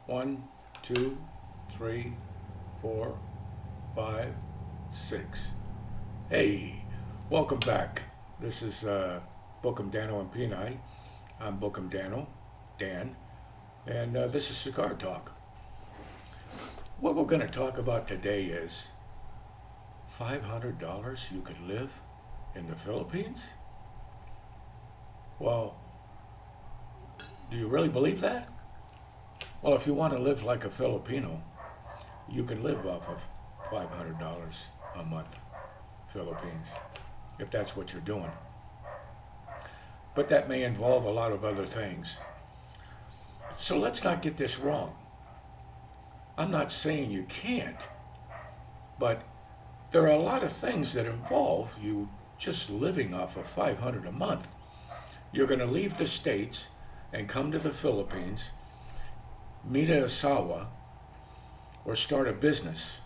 One, two, three, 4, 5, 6. Hey, welcome back. This is Bookham Dano and Peni. I'm Bookham Dano, Dan, and this is Cigar Talk. What we're going to talk about today is $500 you could live in the Philippines? Well, do you really believe that? Well, if you want to live like a Filipino, you can live off of $500 a month, Philippines, if that's what you're doing. But that may involve a lot of other things. So let's not get this wrong. I'm not saying you can't, but there are a lot of things that involve you just living off of $500 a month. You're going to leave the States and come to the Philippines, meet a asawa, or start a business,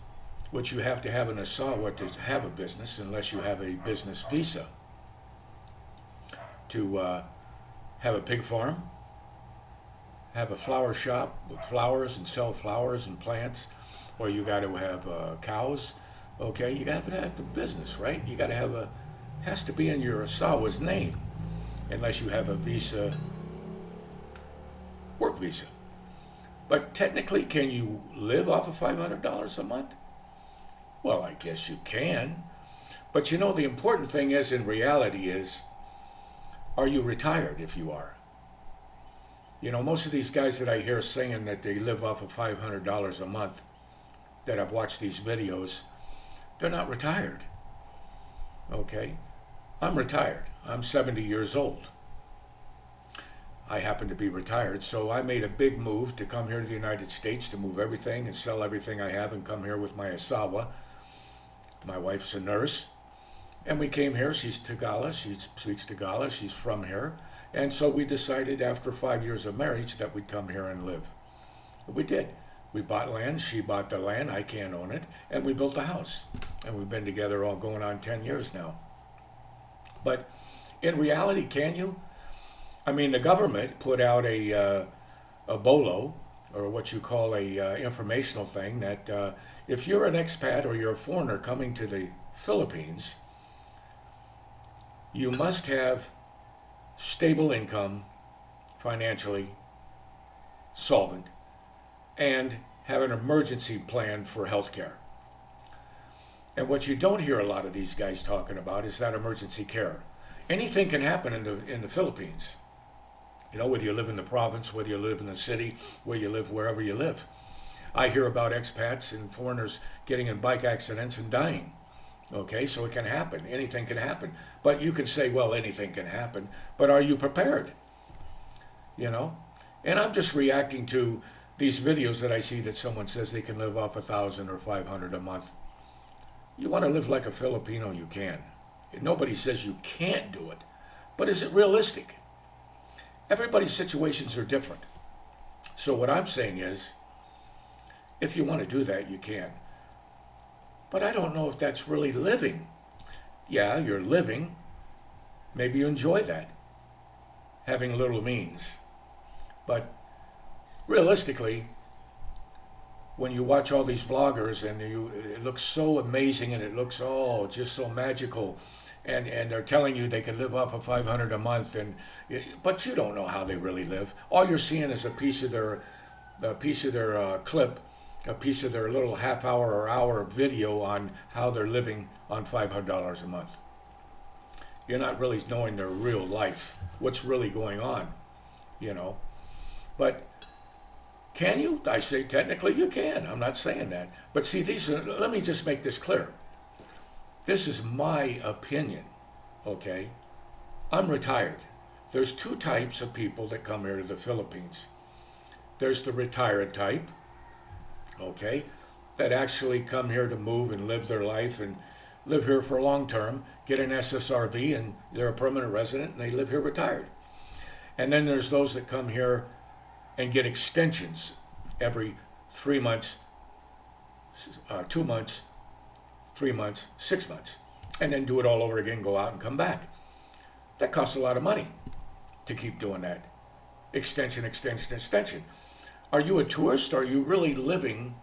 which you have to have an asawa to have a business unless you have a business visa. To have a pig farm, have a flower shop with flowers and sell flowers and plants, or you got to have cows. Okay, you got to have the business, right? You got to have has to be in your asawa's name, unless you have a visa, work visa. But technically, can you live off of $500 a month? Well, I guess you can. But you know, the important thing is, in reality, is, are you retired if you are? You know, most of these guys that I hear saying that they live off of $500 a month, that I've watched these videos, they're not retired. Okay? I'm retired. I'm 70 years old. I happen to be retired, so I made a big move to come here to the United States to move everything and sell everything I have and come here with my asawa. My wife's a nurse, and we came here. She's Tagalog. She speaks Tagalog. She's from here. And so we decided after 5 years of marriage that we'd come here and live. We did. We bought land. She bought the land. I can't own it. And we built a house. And we've been together all going on 10 years now. But in reality, can you? I mean, the government put out a bolo, or what you call a informational thing, that if you're an expat or you're a foreigner coming to the Philippines, you must have stable income, financially solvent, and have an emergency plan for health care. And what you don't hear a lot of these guys talking about is that emergency care. Anything can happen in the Philippines. You know, whether you live in the province, whether you live in the city, where you live, wherever you live. I hear about expats and foreigners getting in bike accidents and dying. Okay, so it can happen. Anything can happen. But you can say, well, anything can happen. But are you prepared? You know? And I'm just reacting to these videos that I see that someone says they can live off 1,000 or 500 a month. You want to live like a Filipino, you can. Nobody says you can't do it. But is it realistic? Everybody's situations are different. So what I'm saying is, if you want to do that, you can. But I don't know if that's really living. Yeah, you're living. Maybe you enjoy that, having little means. But realistically, when you watch all these vloggers and it looks so amazing and it looks just so magical, and they're telling you they can live off of 500 a month, but you don't know how they really live. All you're seeing is a piece of their clip, a piece of their little half hour or hour video on how they're living on $500 a month. You're not really knowing their real life, what's really going on, you know. But can you? I say technically you can. I'm not saying that. But see, let me just make this clear. This is my opinion, okay? I'm retired. There's two types of people that come here to the Philippines. There's the retired type, okay, that actually come here to move and live their life and live here for long term, get an SSRV, and they're a permanent resident and they live here retired. And then there's those that come here and get extensions every 3 months, 2 months, 3 months, 6 months, and then do it all over again, go out and come back. That costs a lot of money to keep doing that. Extension. Are you a tourist or are you really living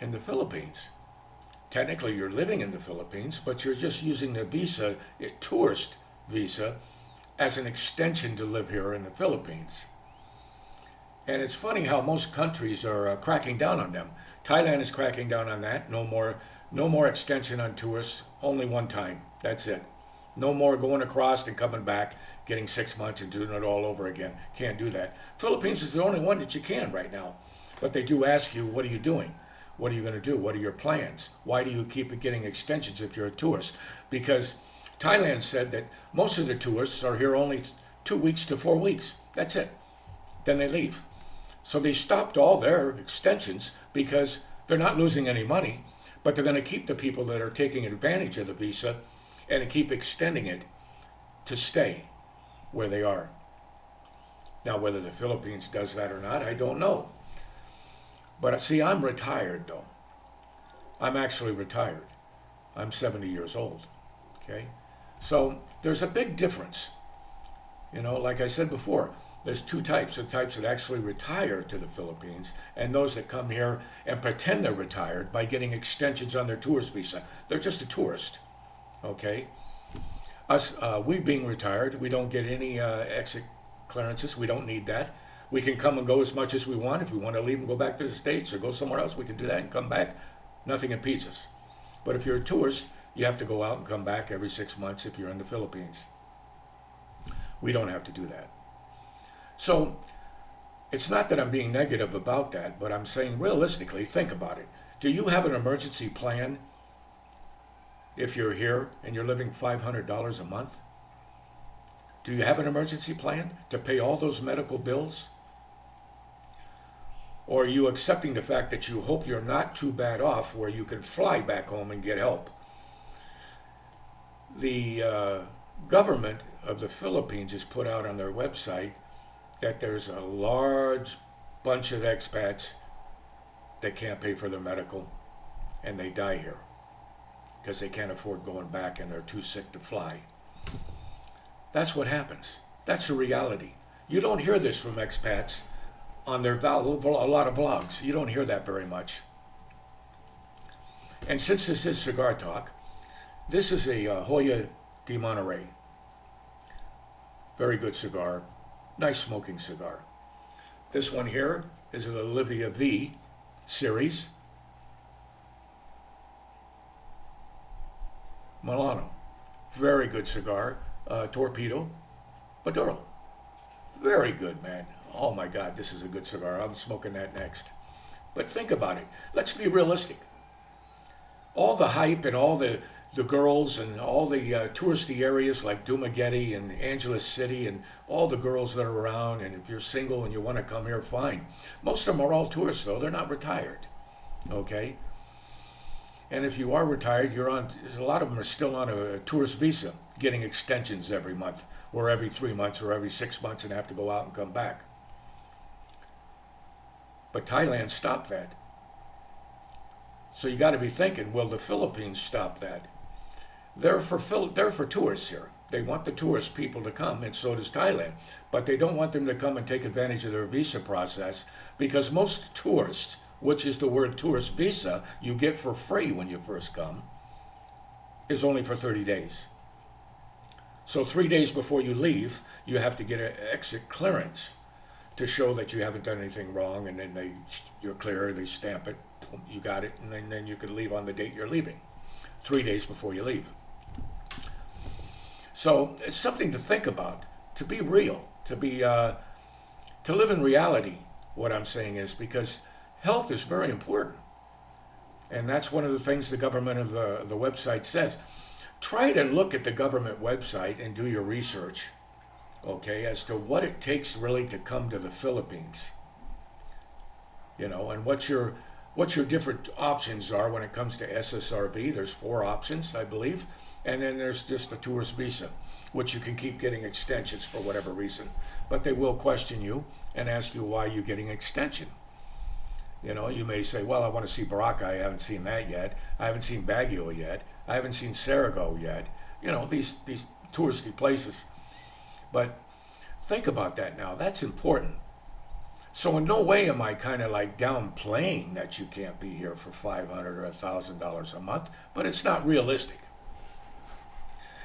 in the Philippines? Technically, you're living in the Philippines, but you're just using the visa, tourist visa, as an extension to live here in the Philippines. And it's funny how most countries are cracking down on them. Thailand is cracking down on that. No more extension on tourists. Only one time. That's it. No more going across and coming back, getting 6 months and doing it all over again. Can't do that. Philippines is the only one that you can right now. But they do ask you, what are you doing? What are you going to do? What are your plans? Why do you keep getting extensions if you're a tourist? Because Thailand said that most of the tourists are here only 2 weeks to 4 weeks. That's it. Then they leave. So they stopped all their extensions because they're not losing any money, but they're going to keep the people that are taking advantage of the visa and keep extending it to stay where they are. Now, whether the Philippines does that or not, I don't know. But see, I'm retired though. I'm actually retired. I'm 70 years old. Okay? So there's a big difference. You know, like I said before, there's two types: the types that actually retire to the Philippines and those that come here and pretend they're retired by getting extensions on their tourist visa. They're just a tourist. Okay? We being retired, we don't get any exit clearances. We don't need that. We can come and go as much as we want. If we want to leave and go back to the States or go somewhere else, we can do that and come back. Nothing impedes us. But if you're a tourist, you have to go out and come back every 6 months if you're in the Philippines. We don't have to do that. So it's not that I'm being negative about that, but I'm saying realistically, think about it. Do you have an emergency plan if you're here and you're living $500 a month? Do you have an emergency plan to pay all those medical bills? Or are you accepting the fact that you hope you're not too bad off where you can fly back home and get help? The government of the Philippines has put out on their website that there's a large bunch of expats that can't pay for their medical and they die here because they can't afford going back and they're too sick to fly. That's what happens. That's the reality. You don't hear this from expats on a lot of blogs. You don't hear that very much. And since this is Cigar Talk, this is a Hoya de Monterey. Very good cigar. Nice smoking cigar. This one here is an Olivia V series. Milano. Very good cigar. Torpedo. Maduro. Very good, man. Oh my God, this is a good cigar. I'm smoking that next. But think about it. Let's be realistic. All the hype and all the girls and all the touristy areas like Dumaguete and Angeles City and all the girls that are around, and if you're single and you want to come here, fine. Most of them are all tourists though. They're not retired. Okay? And if you are retired, a lot of them are still on a tourist visa, getting extensions every month, or every 3 months, or every 6 months, and have to go out and come back. But Thailand stopped that. So you got to be thinking, will the Philippines stop that? They're for tourists here. They want the tourist people to come, and so does Thailand. But they don't want them to come and take advantage of their visa process, because most tourists, which is the word tourist visa you get for free when you first come, is only for 30 days. So 3 days before you leave, you have to get an exit clearance to show that you haven't done anything wrong, and then you're clear, they stamp it, you got it, and then you can leave on the date you're leaving, 3 days before you leave. So it's something to think about, to be real, to live in reality. What I'm saying is, because health is very important, and that's one of the things the government of the website says. Try to look at the government website and do your research, okay, as to what it takes really to come to the Philippines, and what your different options are when it comes to SSRB. There's 4 options, I believe, and then there's just the tourist visa, which you can keep getting extensions for whatever reason, but they will question you and ask you why you're getting extension. You may say, well, I want to see Baraka. I haven't seen that yet. I haven't seen Baguio yet. I haven't seen Sarago yet. These touristy places. But think about that now. That's important. So in no way am I kind of like downplaying that you can't be here for $500 or $1,000 a month, but it's not realistic.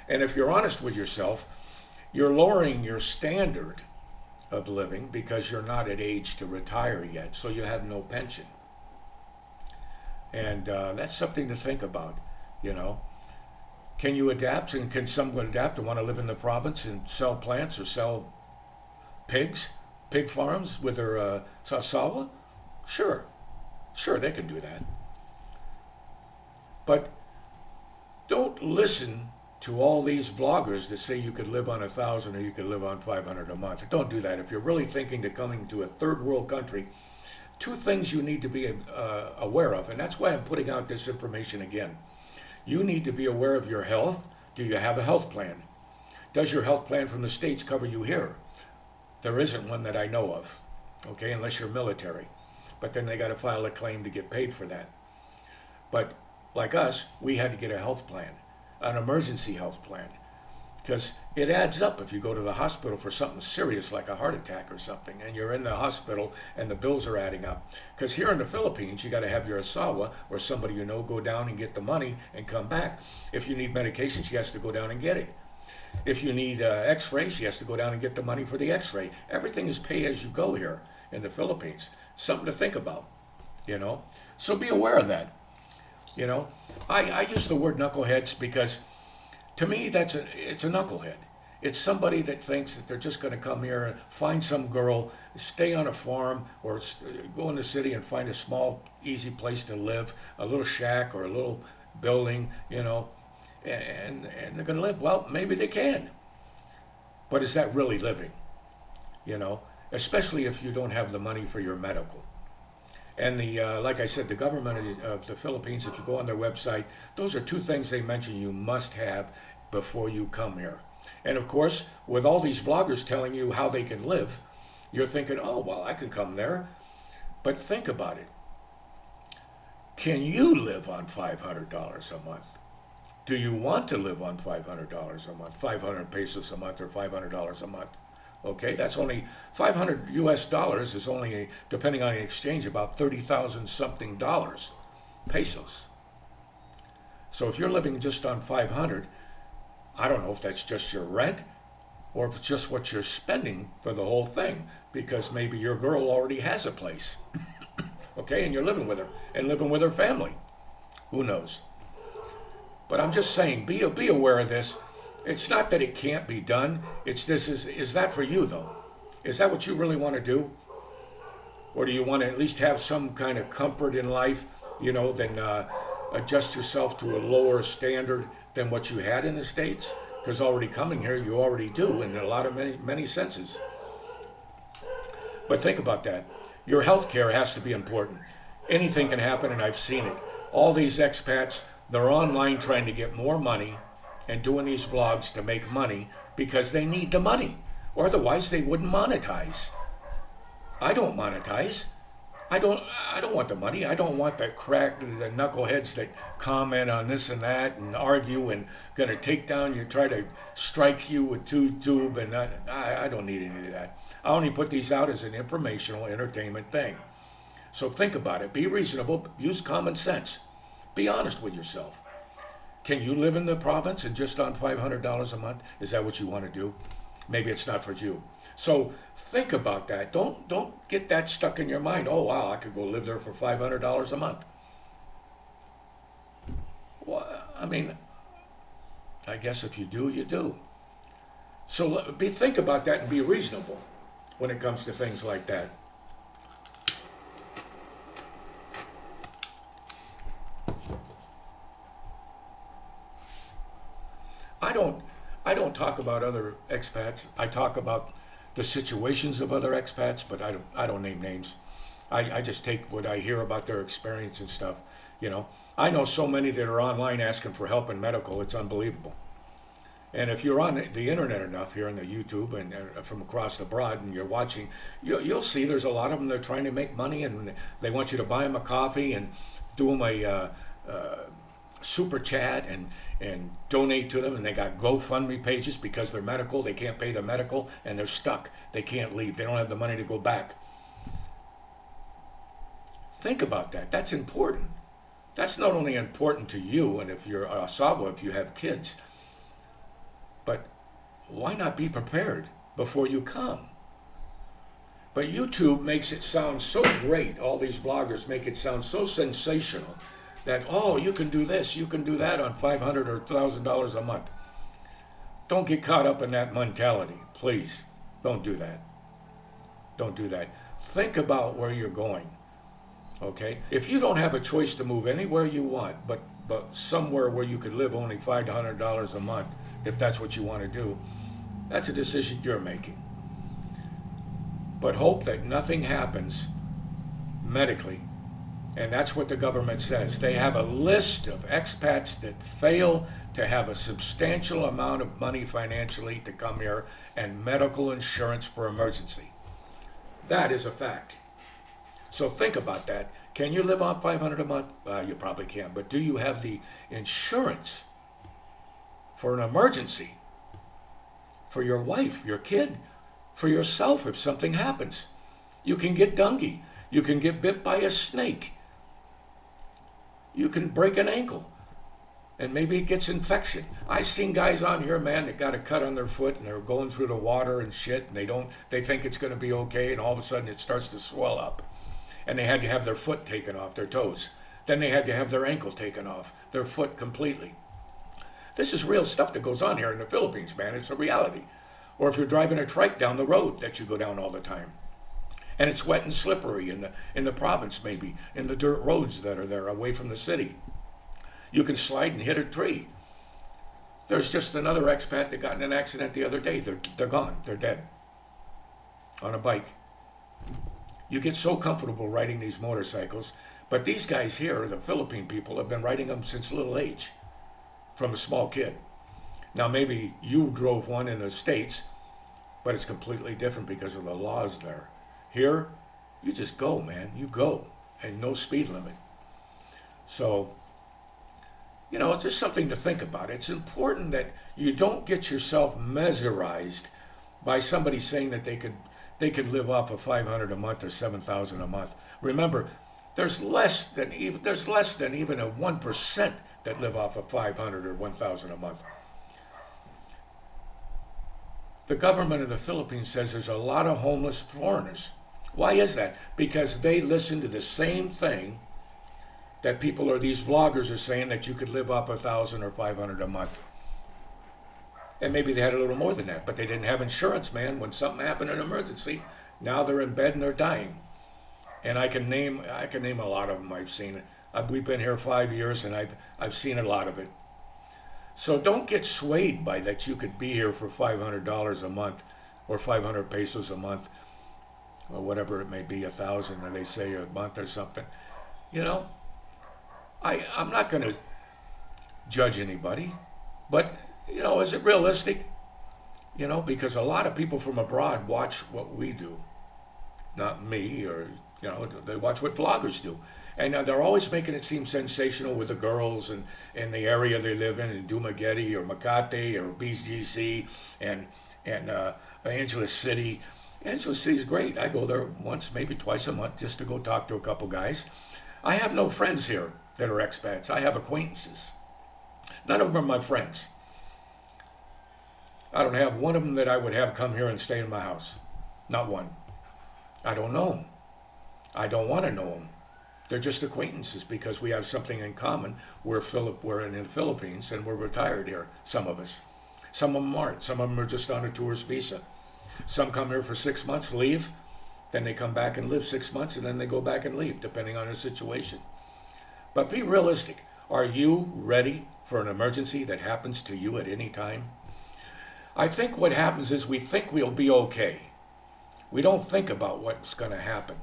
And if you're honest with yourself, you're lowering your standard of living because you're not at age to retire yet, so you have no pension. And that's something to think about, you know. Can you adapt, and can someone adapt to want to live in the province and sell plants or sell pig farms with their sasawa? Sure, they can do that. But don't listen to all these vloggers that say you could live on 1,000 or you could live on 500 a month. Don't do that. If you're really thinking to coming to a third world country, two things you need to be aware of, and that's why I'm putting out this information again. You need to be aware of your health. Do you have a health plan? Does your health plan from the States cover you here? There isn't one that I know of, okay, unless you're military. But then they got to file a claim to get paid for that. But like us, we had to get a health plan, an emergency health plan, because it adds up if you go to the hospital for something serious like a heart attack or something, and you're in the hospital and the bills are adding up. Because here in the Philippines, you got to have your asawa or somebody you know go down and get the money and come back. If you need medication, she has to go down and get it. If you need x-ray, she has to go down and get the money for the x-ray. Everything is pay as you go here in the Philippines. Something to think about, you know. So be aware of that, you know. I use the word knuckleheads because to me it's a knucklehead. It's somebody that thinks that they're just going to come here and find some girl, stay on a farm, or go in the city and find a small, easy place to live, a little shack or a little building, you know, and they're going to live. Well, maybe they can. But is that really living? You know, especially if you don't have the money for your medical. And like I said, the government of the Philippines, if you go on their website, those are two things they mention you must have before you come here. And of course, with all these vloggers telling you how they can live, you're thinking, oh, well, I can come there. But think about it. Can you live on $500 a month? Do you want to live on $500 a month, 500 pesos a month, or $500 a month? Okay, that's only 500 US dollars is only, depending on the exchange, about 30,000 something dollars, pesos. So if you're living just on 500, I don't know if that's just your rent or if it's just what you're spending for the whole thing, because maybe your girl already has a place, okay, and you're living with her and living with her family. Who knows? But I'm just saying, be aware of this. It's not that it can't be done. It's this is that for you though? Is that what you really want to do? Or do you want to at least have some kind of comfort in life, you know, then adjust yourself to a lower standard than what you had in the States? Because already coming here, you already do in a lot of many senses. But think about that. Your health care has to be important. Anything can happen, and I've seen it. All these expats, they're online trying to get more money and doing these vlogs to make money because they need the money. Or otherwise they wouldn't monetize. I don't monetize. I don't want the money. I don't want the knuckleheads that comment on this and that and argue and gonna take down you, try to strike you with tube and I don't need any of that. I only put these out as an informational entertainment thing. So think about it. Be reasonable. Use common sense. Be honest with yourself. Can you live in the province and just on $500 a month? Is that what you want to do? Maybe it's not for you. So think about that. Don't get that stuck in your mind. Oh, wow, I could go live there for $500 a month. Well, I mean, I guess if you do, you do. So think about that and be reasonable when it comes to things like that. I don't talk about other expats. I talk about the situations of other expats, but I don't name names. I just take what I hear about their experience and stuff. You know, I know so many that are online asking for help in medical. It's unbelievable. And if you're on the internet enough here on the YouTube and from across the broad and you're watching, you'll see there's a lot of them that are trying to make money and they want you to buy them a coffee and do them a super chat and donate to them, and they got GoFundMe pages because they're medical, they can't pay their medical, and they're stuck. They can't leave. They don't have the money to go back. Think about that. That's important. That's not only important to you, and if you're a Sawa, if you have kids, but why not be prepared before you come? But YouTube makes it sound so great. All these bloggers make it sound so sensational that, oh, you can do this, you can do that on $500 or $1,000 a month. Don't get caught up in that mentality. Please, don't do that. Don't do that. Think about where you're going. Okay? If you don't have a choice to move anywhere you want, but somewhere where you could live only $500 a month, if that's what you want to do, that's a decision you're making. But hope that nothing happens medically. And that's what the government says. They have a list of expats that fail to have a substantial amount of money financially to come here and medical insurance for emergency. That is a fact. So think about that. Can you live on $500 a month? You probably can. But do you have the insurance for an emergency? For your wife, your kid, for yourself if something happens. You can get dengue. You can get bit by a snake. You can break an ankle. And maybe it gets infection. I've seen guys on here, man, that got a cut on their foot and they're going through the water and shit, and they think it's going to be okay, and all of a sudden it starts to swell up. And they had to have their foot taken off, their toes. Then they had to have their ankle taken off, their foot completely. This is real stuff that goes on here in the Philippines, man. It's a reality. Or if you're driving a trike down the road that you go down all the time, and it's wet and slippery in the province, maybe, in the dirt roads that are there away from the city. You can slide and hit a tree. There's just another expat that got in an accident the other day. They're gone. They're dead. On a bike. You get so comfortable riding these motorcycles, but these guys here, the Philippine people, have been riding them since little age, from a small kid. Now maybe you drove one in the States, but it's completely different because of the laws there. Here, you just go, man. You go, and no speed limit. So, it's just something to think about. It's important that you don't get yourself mesmerized by somebody saying that they could live off of $500 a month or $7,000 a month. Remember, there's less than even a 1% that live off of $500 or $1,000 a month. The government of the Philippines says there's a lot of homeless foreigners. Why is that? Because they listen to the same thing that these vloggers are saying, that you could live off $1,000 or $500 a month. And maybe they had a little more than that, but they didn't have insurance, man. When something happened in an emergency, now they're in bed and they're dying. And I can name a lot of them. I've seen it. We've been here 5 years, and I've seen a lot of it. So don't get swayed by that you could be here for $500 a month or 500 pesos a month or whatever it may be, 1,000, or they say a month or something. I'm not going to judge anybody, but, is it realistic? Because a lot of people from abroad watch what we do. Not me, or, they watch what vloggers do. And they're always making it seem sensational with the girls and the area they live in Dumaguete or Makati or BGC and Angeles City. Angeles City is great. I go there once, maybe twice a month just to go talk to a couple guys. I have no friends here that are expats. I have acquaintances. None of them are my friends. I don't have one of them that I would have come here and stay in my house. Not one. I don't know them. I don't want to know them. They're just acquaintances because we have something in common. We're in the Philippines and we're retired here, some of us. Some of them aren't. Some of them are just on a tourist visa. Some come here for 6 months, leave, then they come back and live 6 months, and then they go back and leave, depending on their situation. But be realistic. Are you ready for an emergency that happens to you at any time? I think what happens is we think we'll be okay. We don't think about what's going to happen.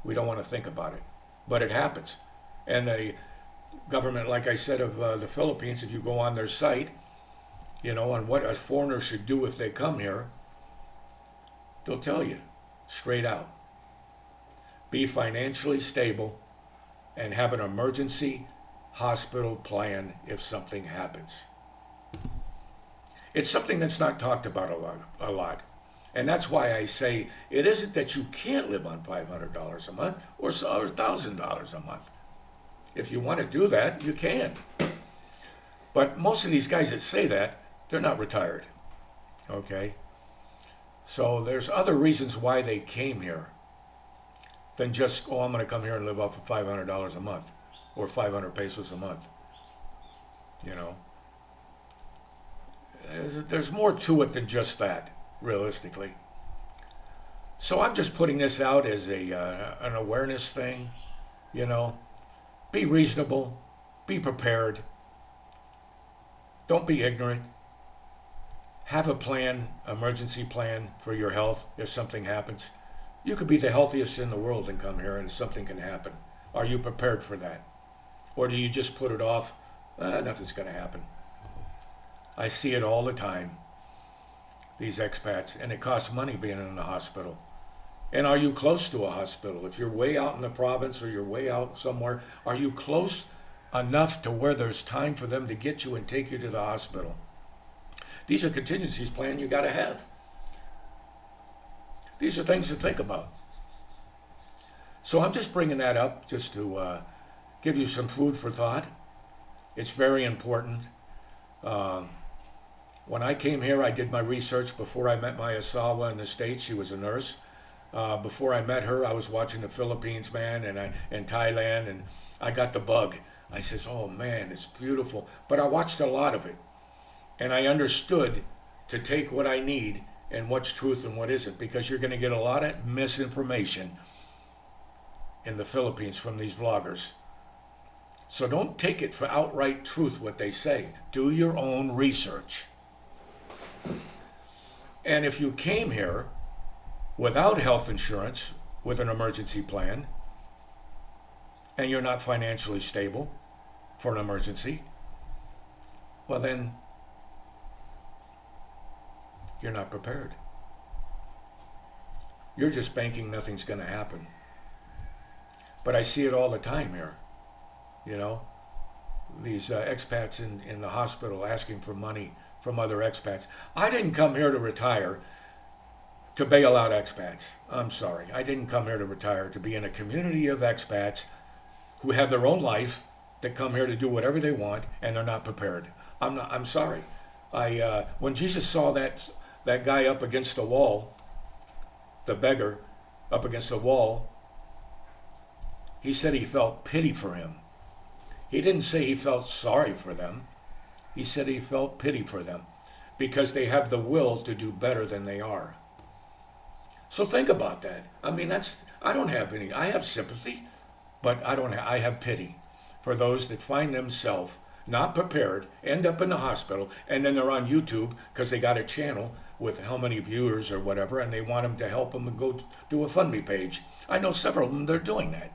We don't want to think about it, but it happens. And the government, like I said, of the Philippines, if you go on their site, on what a foreigner should do if they come here, they'll tell you straight out. Be financially stable and have an emergency hospital plan if something happens. It's something that's not talked about a lot. And that's why I say it isn't that you can't live on $500 a month or $1,000 a month. If you want to do that, you can. But most of these guys that say that, they're not retired. Okay? So there's other reasons why they came here than just, I'm going to come here and live off of $500 a month or 500 pesos a month. You know? There's more to it than just that, realistically. So I'm just putting this out as an awareness thing, you know. Be reasonable. Be prepared. Don't be ignorant. Have a plan, emergency plan for your health if something happens. You could be the healthiest in the world and come here and something can happen. Are you prepared for that? Or do you just put it off? Nothing's going to happen. I see it all the time, these expats, and it costs money being in the hospital. And are you close to a hospital? If you're way out in the province or you're way out somewhere, are you close enough to where there's time for them to get you and take you to the hospital? These are contingencies plan you got to have. These are things to think about. So I'm just bringing that up just to give you some food for thought. It's very important. When I came here, I did my research before I met my asawa in the States. She was a nurse. Before I met her, I was watching the Philippines, man, and Thailand, and I got the bug. I says, oh man, it's beautiful. But I watched a lot of it, and I understood to take what I need and what's truth and what isn't, because you're going to get a lot of misinformation in the Philippines from these vloggers. So don't take it for outright truth what they say. Do your own research. And if you came here without health insurance, with an emergency plan, and you're not financially stable for an emergency, well then, you're not prepared. You're just banking nothing's going to happen. But I see it all the time here. You know, these expats in the hospital asking for money from other expats. I didn't come here to retire to bail out expats. I'm sorry. I didn't come here to retire to be in a community of expats who have their own life, that come here to do whatever they want, and they're not prepared. I'm sorry. When Jesus saw that guy up against the wall, the beggar up against the wall, he said he felt pity for him. He didn't say he felt sorry for them. He said he felt pity for them because they have the will to do better than they are. So think about that. I mean, I don't have any. I have sympathy, but I have pity for those that find themselves not prepared, end up in the hospital, and then they're on YouTube because they got a channel with how many viewers or whatever, and they want them to help them and go do a fund me page. I know several of them, they're doing that.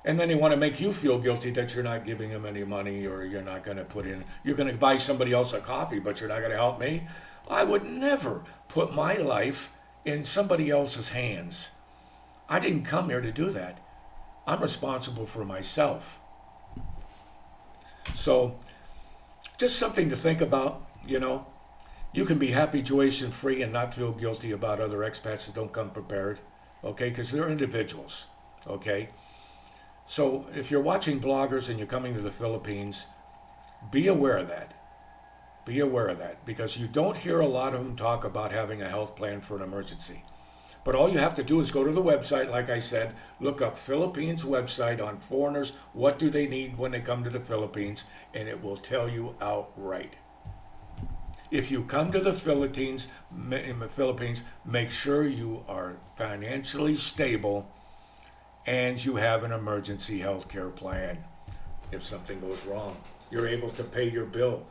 And then they want to make you feel guilty that you're not giving them any money, or you're not going to you're going to buy somebody else a coffee, but you're not going to help me. I would never put my life in somebody else's hands. I didn't come here to do that. I'm responsible for myself. So, just something to think about, you know. You can be happy, joyous, and free and not feel guilty about other expats that don't come prepared, okay, because they're individuals, okay. So if you're watching bloggers and you're coming to the Philippines, be aware of that. Be aware of that, because you don't hear a lot of them talk about having a health plan for an emergency. But all you have to do is go to the website, like I said, look up Philippines website on foreigners, what do they need when they come to the Philippines, and it will tell you outright. If you come to the Philippines, make sure you are financially stable and you have an emergency health care plan. If something goes wrong, you're able to pay your bill.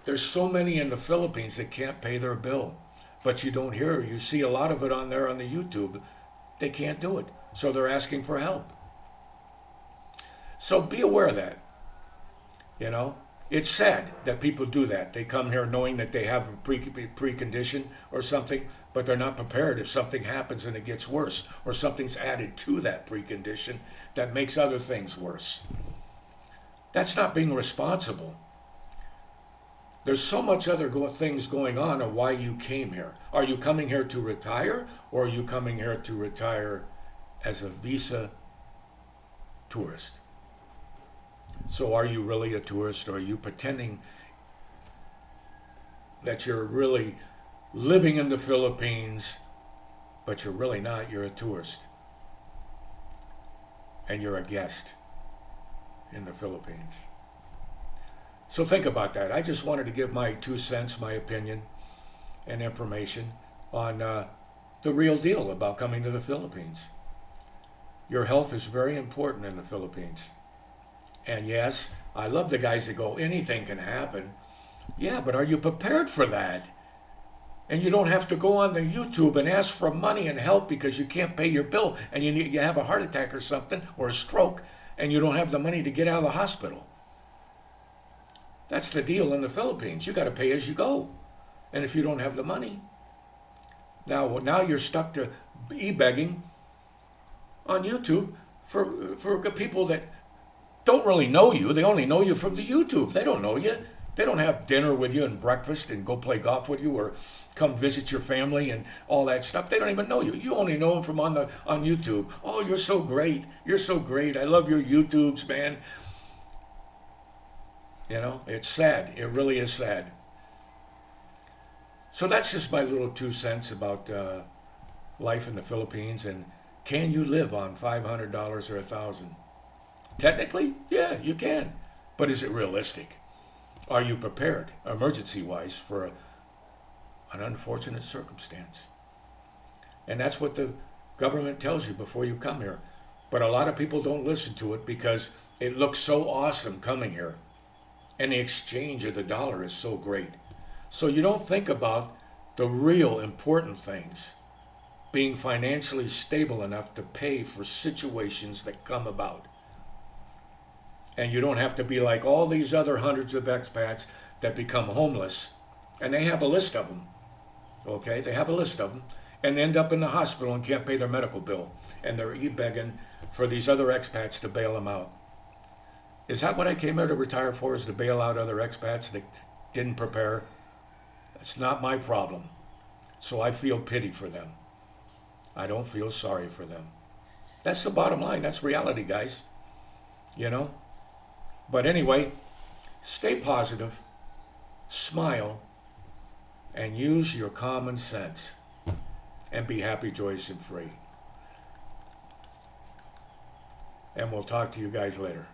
There's so many in the Philippines that can't pay their bill, but you don't hear. You see a lot of it on there on the YouTube. They can't do it, so they're asking for help. So be aware of that. You know, it's sad that people do that. They come here knowing that they have a precondition or something, but they're not prepared if something happens and it gets worse, or something's added to that precondition that makes other things worse. That's not being responsible. There's so much other things going on of why you came here. Are you coming here to retire, or are you coming here to retire as a visa tourist? So are you really a tourist, or are you pretending that you're really living in the Philippines, but you're really not? You're a tourist, and you're a guest in the Philippines. So think about that. I just wanted to give my 2 cents, my opinion, and information on the real deal about coming to the Philippines. Your health is very important in the Philippines. And yes, I love the guys that go, anything can happen. Yeah, but are you prepared for that? And you don't have to go on the YouTube and ask for money and help because you can't pay your bill and you have a heart attack or something, or a stroke, and you don't have the money to get out of the hospital. That's the deal in the Philippines. You got to pay as you go. And if you don't have the money, now you're stuck to e-begging on YouTube for people that don't really know you. They only know you from the YouTube. They don't know you. They don't have dinner with you and breakfast and go play golf with you or come visit your family and all that stuff. They don't even know you. You only know them from on YouTube. Oh, you're so great. You're so great. I love your YouTubes, man. You know, it's sad. It really is sad. So that's just my little 2 cents about life in the Philippines. And can you live on $500 or $1,000? Technically, yeah, you can. But is it realistic? Are you prepared, emergency-wise, for an unfortunate circumstance? And that's what the government tells you before you come here. But a lot of people don't listen to it because it looks so awesome coming here. And the exchange of the dollar is so great. So you don't think about the real important things. Being financially stable enough to pay for situations that come about. And you don't have to be like all these other hundreds of expats that become homeless. And they have a list of them. Okay, they have a list of them. And end up in the hospital and can't pay their medical bill. And they're e-begging for these other expats to bail them out. Is that what I came here to retire for, is to bail out other expats that didn't prepare? That's not my problem. So I feel pity for them. I don't feel sorry for them. That's the bottom line. That's reality, guys. You know? But anyway, stay positive, smile, and use your common sense. And be happy, joyous, and free. And we'll talk to you guys later.